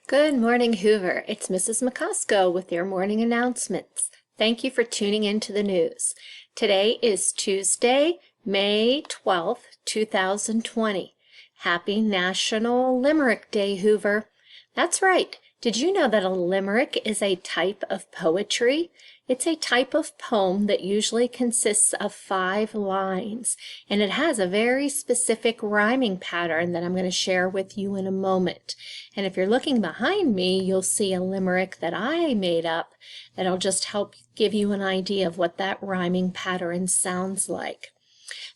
Good morning, Hoover. It's Mrs. McCosco with your morning announcements. Thank you for tuning in to the news. Today is Tuesday, May 12th, 2020. Happy National Limerick Day, Hoover. That's right. Did you know that a limerick is a type of poetry? It's a type of poem that usually consists of 5 lines, and it has a very specific rhyming pattern that I'm going to share with you in a moment. And if you're looking behind me, you'll see a limerick that I made up that'll just help give you an idea of what that rhyming pattern sounds like.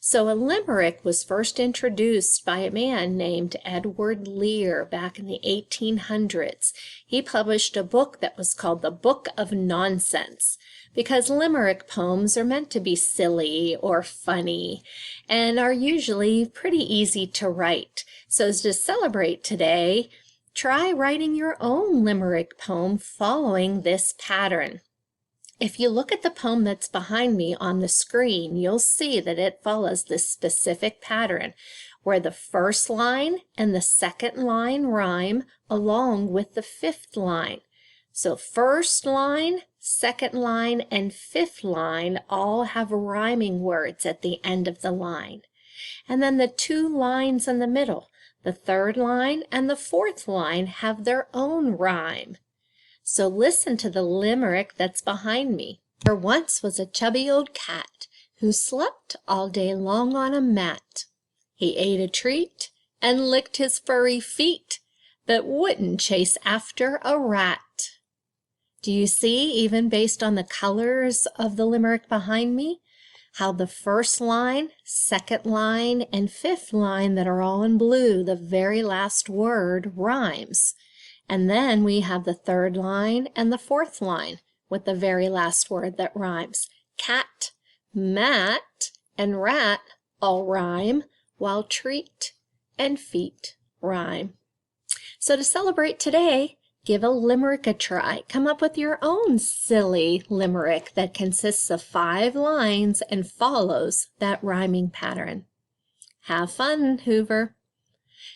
So a limerick was first introduced by a man named Edward Lear back in the 1800s. He published a book that was called the Book of Nonsense, because limerick poems are meant to be silly or funny and are usually pretty easy to write. So as to celebrate today, try writing your own limerick poem following this pattern. If you look at the poem that's behind me on the screen, you'll see that it follows this specific pattern where the first line and the second line rhyme along with the fifth line. So first line, second line, and fifth line all have rhyming words at the end of the line. And then the 2 lines in the middle, the third line and the fourth line, have their own rhyme. So listen to the limerick that's behind me. There once was a chubby old cat who slept all day long on a mat. He ate a treat and licked his furry feet, but wouldn't chase after a rat. Do you see, even based on the colors of the limerick behind me, how the first line, second line, and fifth line that are all in blue, the very last word rhymes? And then we have the third line and the fourth line with the very last word that rhymes. Cat, mat, and rat all rhyme, while treat and feet rhyme. So to celebrate today, give a limerick a try. Come up with your own silly limerick that consists of 5 lines and follows that rhyming pattern. Have fun, Hoover.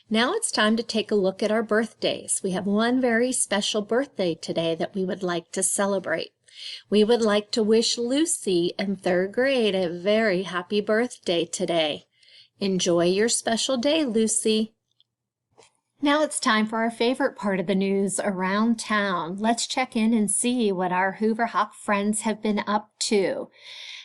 Now it's time to take a look at our birthdays. We have one very special birthday today that we would like to celebrate. We would like to wish Lucy in 3rd grade a very happy birthday today. Enjoy your special day, Lucy. Now it's time for our favorite part of the news around town. Let's check in and see what our Hoover Hawk friends have been up to.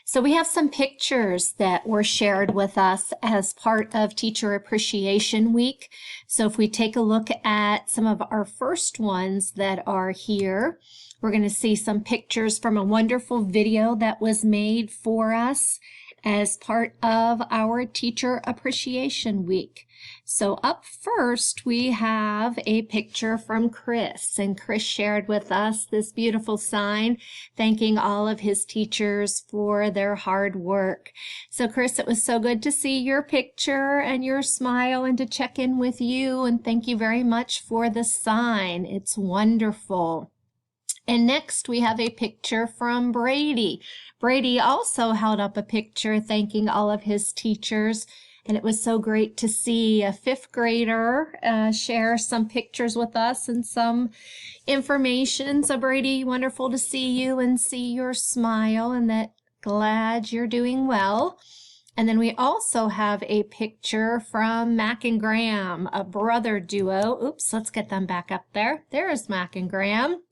So we have some pictures that were shared with us as part of Teacher Appreciation Week. So if we take a look at some of our first ones that are here, we're going to see some pictures from a wonderful video that was made for us as part of our Teacher Appreciation Week. So up first, we have a picture from Chris, and Chris shared with us this beautiful sign thanking all of his teachers for their hard work. So Chris, it was so good to see your picture and your smile and to check in with you, and thank you very much for the sign. It's wonderful. And next we have a picture from Brady. Brady also held up a picture thanking all of his teachers. And it was so great to see a 5th grader share some pictures with us and some information. So Brady, wonderful to see you and see your smile, and that glad you're doing well. And then we also have a picture from Mac and Graham, a brother duo. Oops, let's get them back up there. There's Mac and Graham.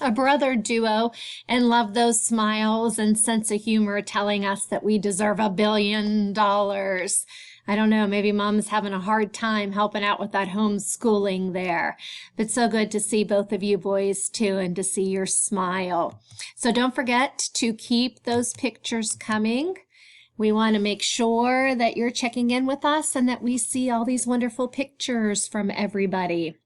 A brother duo, and love those smiles and sense of humor telling us that we deserve $1 billion. I don't know, maybe mom's having a hard time helping out with that homeschooling there. But so good to see both of you boys too, and to see your smile. So don't forget to keep those pictures coming. We want to make sure that you're checking in with us and that we see all these wonderful pictures from everybody.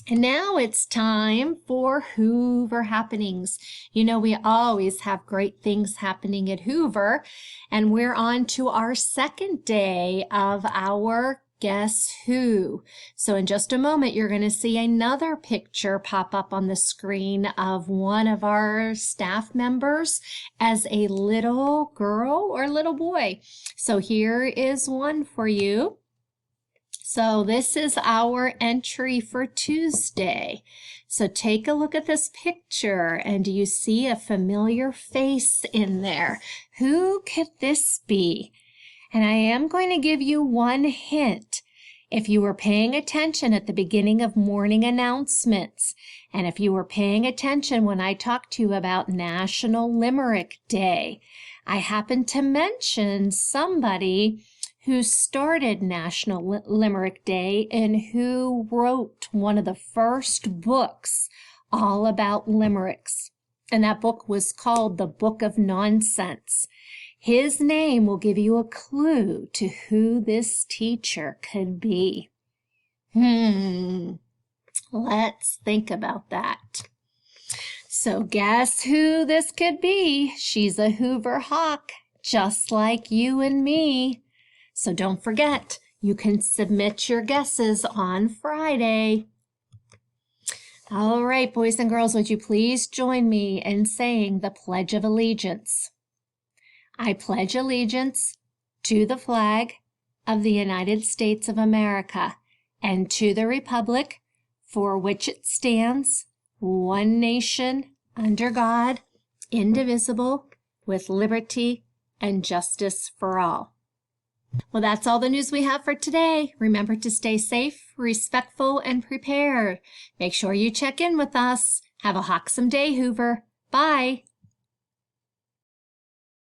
And now it's time for Hoover happenings. You know, we always have great things happening at Hoover, and we're on to our 2nd day of our Guess Who. So in just a moment, you're going to see another picture pop up on the screen of one of our staff members as a little girl or little boy. So here is one for you. So this is our entry for Tuesday. So take a look at this picture, and do you see a familiar face in there? Who could this be? And I am going to give you one hint. If you were paying attention at the beginning of morning announcements, and if you were paying attention when I talked to you about National Limerick Day, I happened to mention somebody who started National Limerick Day and who wrote one of the first books all about limericks. And that book was called The Book of Nonsense. His name will give you a clue to who this teacher could be. Let's think about that. So guess who this could be? She's a Hoover Hawk, just like you and me. So don't forget, you can submit your guesses on Friday. All right, boys and girls, would you please join me in saying the Pledge of Allegiance? I pledge allegiance to the flag of the United States of America and to the republic for which it stands, one nation, under God, indivisible, with liberty and justice for all. Well, that's all the news we have for today. Remember to stay safe, respectful, and prepared. Make sure you check in with us. Have a hawksome day, Hoover. Bye.